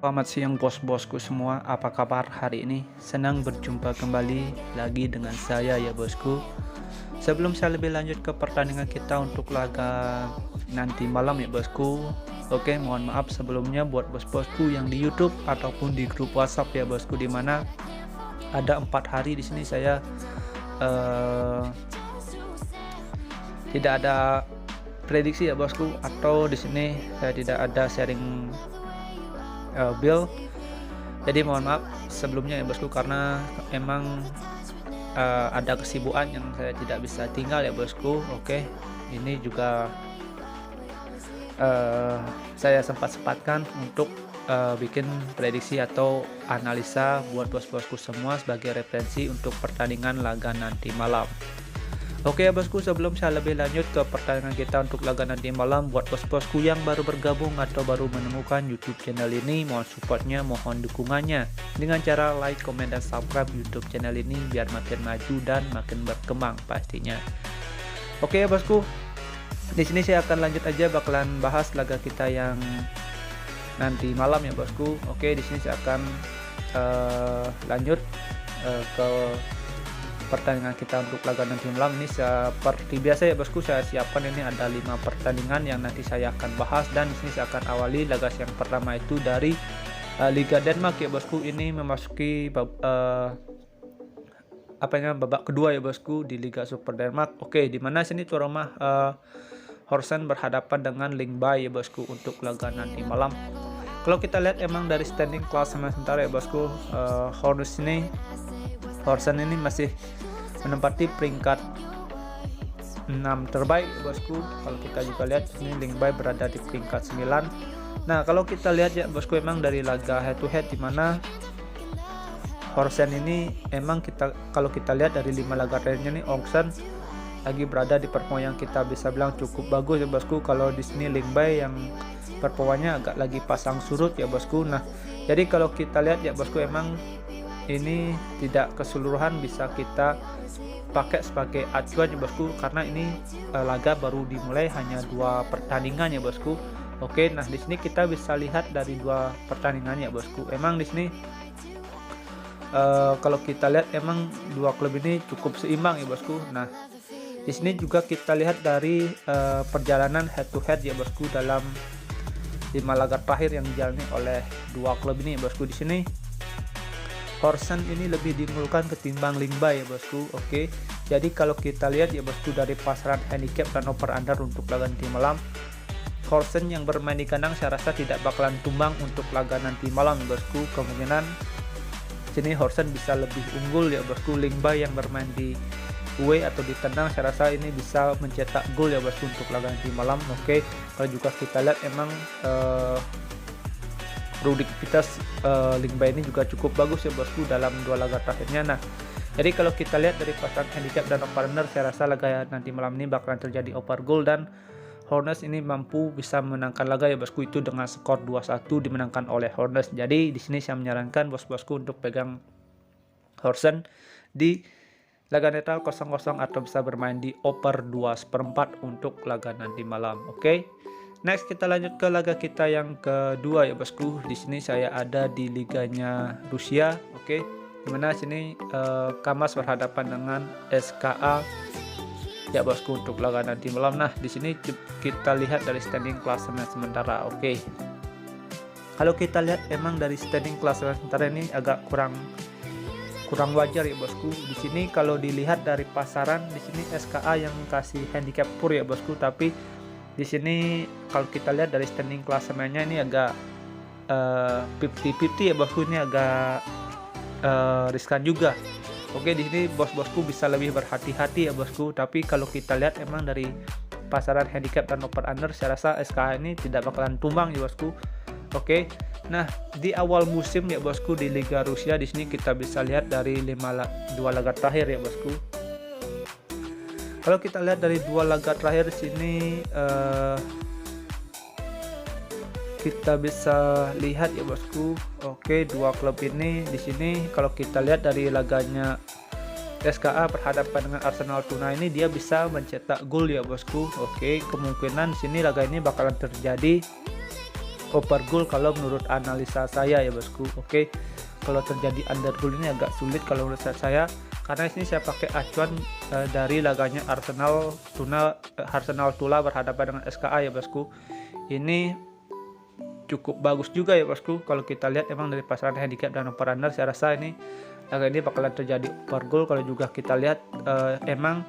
Selamat siang bos-bosku semua, apa kabar hari ini? Senang berjumpa kembali lagi dengan saya ya bosku. Sebelum saya lebih lanjut ke pertandingan kita untuk laga nanti malam ya bosku. Oke, mohon maaf sebelumnya buat bos-bosku yang di YouTube ataupun di grup WhatsApp ya bosku, dimana ada 4 hari di sini saya eh, tidak ada prediksi ya bosku, atau di sini saya tidak ada sharing build. Jadi mohon maaf sebelumnya ya bosku, karena emang ada kesibukan yang saya tidak bisa tinggal ya bosku. Oke, ini juga saya sempat-sempatkan untuk bikin prediksi atau analisa buat bos-bosku semua sebagai referensi untuk pertandingan laga nanti malam. Oke ya bosku, sebelum saya lebih lanjut ke pertandingan kita untuk laga nanti malam, buat bos-bosku yang baru bergabung atau baru menemukan YouTube channel ini, mohon supportnya, mohon dukungannya dengan cara like, komen, dan subscribe YouTube channel ini biar makin maju dan makin berkembang pastinya. Oke ya bosku, di sini saya akan lanjut aja bakalan bahas laga kita yang nanti malam ya bosku. Oke, di sini saya akan lanjut ke pertandingan kita untuk laga nanti malam ini. Seperti biasa ya bosku, saya siapkan ini ada 5 pertandingan yang nanti saya akan bahas, dan di sini saya akan awali laga yang pertama itu dari Liga Denmark ya bosku. Ini memasuki babak kedua ya bosku di Liga Super Denmark. Oke, dimana sini tuan rumah Horsens berhadapan dengan Lyngby ya bosku untuk laga nanti malam. Kalau kita lihat emang dari standing klasemen sementara ya bosku, Horsens ini masih menempati peringkat 6 terbaik bosku. Kalau kita juga lihat ini Lyngby berada di peringkat 9. Nah, kalau kita lihat ya bosku, emang dari laga head to head di mana Horsens ini emang kalau kita lihat dari 5 laga terakhirnya nih, Horsens lagi berada di performa yang kita bisa bilang cukup bagus ya bosku. Kalau di sini Lyngby yang performanya agak lagi pasang surut ya bosku. Nah, jadi kalau kita lihat ya bosku, emang ini tidak keseluruhan bisa kita pakai sebagai acuan ya bosku, karena ini laga baru dimulai hanya 2 pertandingan ya bosku. Oke, nah di sini kita bisa lihat dari 2 pertandingan ya bosku. Emang di sini kalau kita lihat emang 2 klub ini cukup seimbang ya bosku. Nah, di sini juga kita lihat dari perjalanan head to head ya bosku dalam 5 laga terakhir yang dijalani oleh 2 klub ini ya bosku. Di sini Horsens ini lebih diunggulkan ketimbang Lyngby ya bosku. Oke, jadi kalau kita lihat ya bosku dari pasaran handicap dan over under untuk laga nanti malam, Horsens yang bermain di kandang saya rasa tidak bakalan tumbang untuk laga nanti malam ya bosku. Kemungkinan sini Horsens bisa lebih unggul ya bosku. Lyngby yang bermain di away atau di kandang saya rasa ini bisa mencetak gol ya bosku untuk laga nanti malam. Oke, kalau juga kita lihat emang produktivitas Lyngby ini juga cukup bagus ya bosku dalam 2 laga terakhirnya. Nah, jadi kalau kita lihat dari pasaran handicap dan over under, saya rasa laga nanti malam ini bakalan terjadi over goal, dan Horsens ini mampu bisa menangkan laga ya bosku, itu dengan skor 2-1 dimenangkan oleh Horsens. Jadi di sini saya menyarankan bos-bosku untuk pegang Horsens di laga netral 0-0 atau bisa bermain di over 2/4 untuk laga nanti malam. Oke. Next kita lanjut ke laga kita yang kedua ya bosku. Di sini saya ada di liganya Rusia. Oke. Dimana sini Kamaz berhadapan dengan SKA ya bosku untuk laga nanti malam. Nah, di sini kita lihat dari standing klasemen sementara. Oke. Kalau kita lihat emang dari standing klasemen sementara ini agak kurang wajar ya bosku. Di sini kalau dilihat dari pasaran, di sini SKA yang kasih handicap pur ya bosku, tapi di sini kalau kita lihat dari standing klasemennya ini agak 50-50 ya bosku, ini agak riskan juga. Oke, di sini bos-bosku bisa lebih berhati-hati ya bosku, tapi kalau kita lihat emang dari pasaran handicap dan over under, saya rasa SKA ini tidak bakalan tumbang ya bosku. Oke. Nah, di awal musim ya bosku di Liga Rusia, di sini kita bisa lihat dari 2 laga terakhir ya bosku. Kalau kita lihat dari 2 laga terakhir di sini kita bisa lihat ya bosku. Oke, 2 klub ini di sini kalau kita lihat dari laganya SKA berhadapan dengan Arsenal Tuna ini, dia bisa mencetak gol ya bosku. Oke, kemungkinan di sini laga ini bakalan terjadi over goal kalau menurut analisa saya ya bosku. Oke, kalau terjadi under goal ini agak sulit kalau menurut saya, karena di sini saya pakai acuan dari laganya Arsenal Tula berhadapan dengan SKA ya bosku. Ini cukup bagus juga ya bosku. Kalau kita lihat emang dari pasaran handicap dan over under, saya rasa ini laga ini bakalan terjadi over goal. Kalau juga kita lihat emang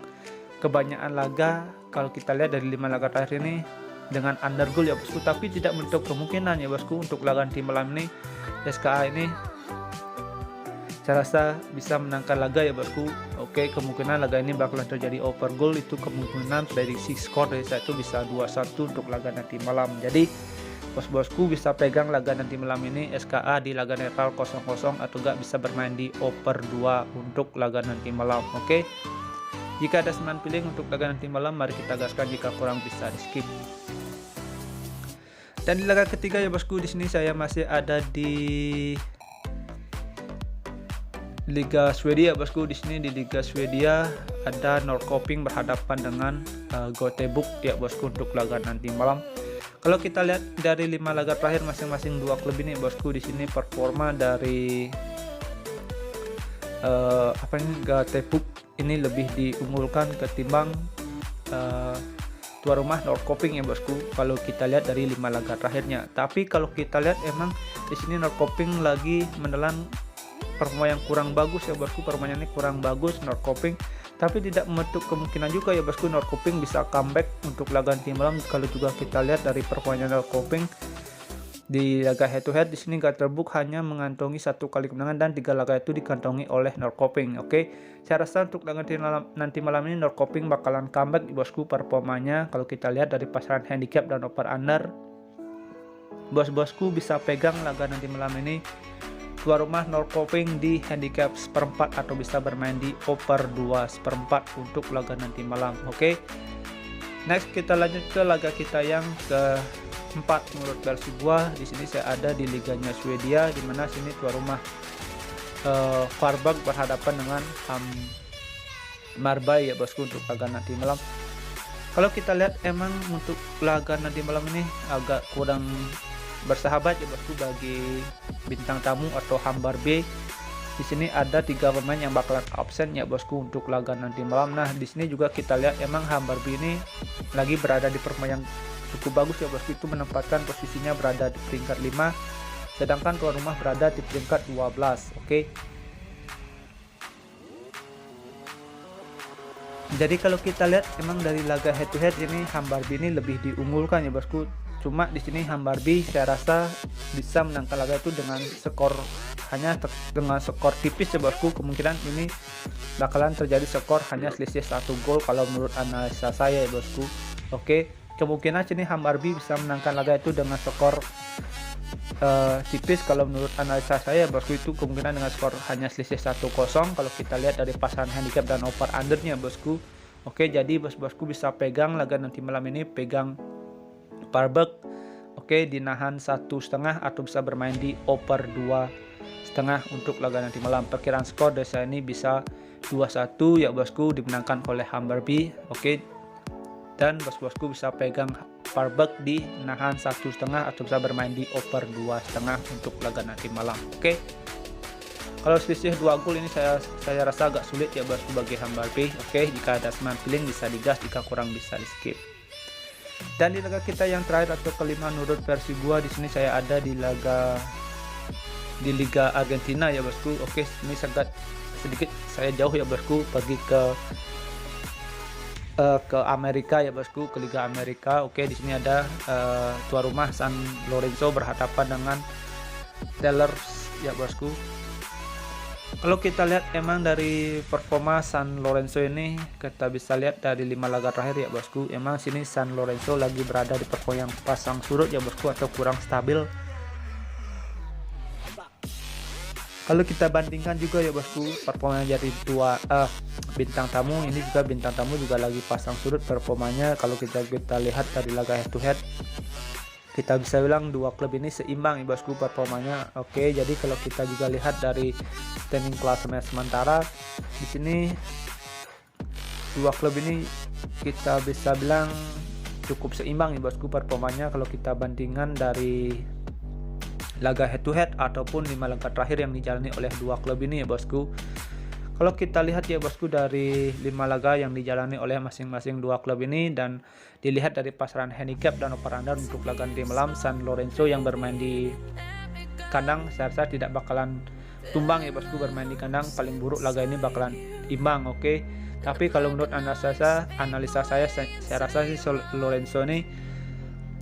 kebanyakan laga kalau kita lihat dari 5 laga terakhir ini dengan under goal ya bosku, tapi tidak menutup kemungkinan ya bosku untuk laga nanti malam ini SKA ini saya rasa bisa menangkan laga ya bosku. Oke, kemungkinan laga ini bakalan terjadi over goal, itu kemungkinan prediksi skor dari saya itu bisa 2-1 untuk laga nanti malam. Jadi bos-bosku bisa pegang laga nanti malam ini SKA di laga netral 0-0 atau enggak bisa bermain di over 2 untuk laga nanti malam. Oke, jika ada 9 pilihan untuk laga nanti malam, mari kita gaskan, jika kurang bisa di skip. Dan di laga ketiga ya bosku, di sini saya masih ada di Liga Swedia bosku. Di sini di Liga Swedia ada Norrköping berhadapan dengan Göteborg ya bosku untuk laga nanti malam. Kalau kita lihat dari 5 laga terakhir masing-masing dua klub ini bosku, di sini performa dari Göteborg ini lebih diunggulkan ketimbang tuan rumah Norrköping ya bosku. Kalau kita lihat dari 5 laga terakhirnya, tapi kalau kita lihat emang di sini Norrköping lagi menelan performa yang kurang bagus ya bosku. Permainannya kurang bagus Norrköping, tapi tidak menutup kemungkinan juga ya bosku Norrköping bisa comeback untuk laga nanti malam. Kalau juga kita lihat dari performa Norrköping di laga head to head, di sini Göteborg hanya mengantongi 1 kali kemenangan dan 3 laga itu dikantongi oleh Norrköping. Oke, saya rasa untuk laga nanti malam ini Norrköping bakalan comeback di bosku performanya. Kalau kita lihat dari pasaran handicap dan over under, bos-bosku bisa pegang laga nanti malam ini tuan rumah Norrköping di handicap 1/4 atau bisa bermain di over 2/4 untuk laga nanti malam. Oke, next kita lanjut ke laga kita yang keempat menurut versi gua. Di sini saya ada di liganya Swedia, di mana sini tuan rumah Varberg berhadapan dengan Hammarby ya bosku untuk laga nanti malam. Kalau kita lihat emang untuk laga nanti malam ini agak kurang bersahabat ya bosku bagi bintang tamu atau Hammarby. Di sini ada 3 pemain yang bakalan absen ya bosku untuk laga nanti malam. Nah, di sini juga kita lihat emang Hammarby ini lagi berada di performa yang cukup bagus ya bosku, itu menempatkan posisinya berada di peringkat 5, sedangkan tuan rumah berada di peringkat 12. Oke, jadi kalau kita lihat emang dari laga head to head ini Hammarby ini lebih diunggulkan ya bosku. Cuma di sini Hammarby saya rasa bisa menangkan laga itu dengan skor tipis ya bosku. Kemungkinan ini bakalan terjadi skor hanya selisih 1 gol kalau menurut analisa saya ya bosku. Oke, kemungkinan sini Hammarby bisa menangkan laga itu dengan skor tipis kalau menurut analisa saya bosku, itu kemungkinan dengan skor hanya selisih 1-0 kalau kita lihat dari pasaran handicap dan over undernya bosku. Oke, jadi bos-bosku bisa pegang laga nanti malam ini, pegang Varberg. Oke, dinahan 1,5 atau bisa bermain di over 2,5 untuk laga nanti malam. Perkiraan skor dari saya ini bisa 2-1 ya bosku, dimenangkan oleh Hammarby. Oke, dan bos-bosku bisa pegang Varberg di nahan 1,5 atau bisa bermain di over 2,5 untuk laga nanti malam. Oke, kalau selisih 2 gol ini saya rasa agak sulit ya bosku bagi Hammarby. Oke, jika ada 9 pilihan bisa digas, jika kurang bisa di skip. Dan di laga kita yang terakhir atau kelima menurut versi gua, di sini saya ada di Liga Argentina ya bosku. Oke, ini sedikit saya jauh ya bosku, pergi ke Amerika ya bosku, ke Liga Amerika. Oke, di sini ada tuan rumah San Lorenzo berhadapan dengan Steelers ya bosku. Kalau kita lihat emang dari performa San Lorenzo ini, kita bisa lihat dari 5 laga terakhir ya bosku, emang sini San Lorenzo lagi berada di performa yang pasang surut ya bosku, atau kurang stabil. Kalau kita bandingkan juga ya bosku, performanya dari bintang tamu ini juga, bintang tamu juga lagi pasang surut performanya. Kalau kita lihat dari laga head to head, kita bisa bilang dua klub ini seimbang ya bosku performanya. Oke, jadi kalau kita juga lihat dari standing klasemen sementara, di sini dua klub ini kita bisa bilang cukup seimbang ya bosku performanya kalau kita bandingkan dari laga head to head ataupun 5 laga terakhir yang dijalani oleh dua klub ini ya bosku. Kalau kita lihat ya bosku dari 5 laga yang dijalani oleh masing-masing dua klub ini dan dilihat dari pasaran handicap dan over-under untuk laga nanti malam, San Lorenzo yang bermain di kandang saya rasa tidak bakalan tumbang ya bosku, bermain di kandang paling buruk laga ini bakalan imbang. Oke. Tapi kalau menurut analisa saya rasa sih Lorenzo ini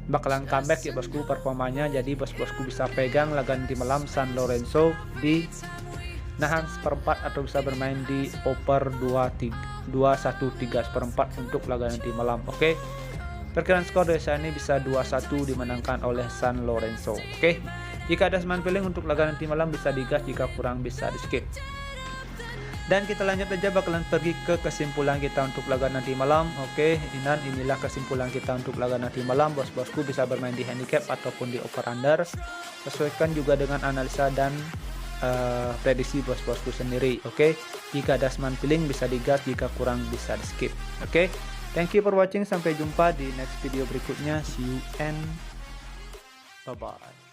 bakalan comeback ya bosku performanya, jadi bos-bosku bisa pegang laga nanti malam San Lorenzo di nahan seperempat atau bisa bermain di over 2-1-3 seperempat untuk laga nanti malam. Oke. Perkiraan skor dari saya ini bisa 2-1 dimenangkan oleh San Lorenzo. Oke. Jika ada seman feeling untuk laga nanti malam bisa digas, jika kurang bisa di skip. Dan kita lanjut aja bakalan pergi ke kesimpulan kita untuk laga nanti malam. Oke, dan inilah kesimpulan kita untuk laga nanti malam. Bos-bosku bisa bermain di handicap ataupun di over under. Sesuaikan juga dengan analisa dan prediksi bos-bosku sendiri. Oke, jika ada seman feeling bisa digas, jika kurang bisa di skip. Oke, thank you for watching, sampai jumpa di next video berikutnya. See you and bye bye.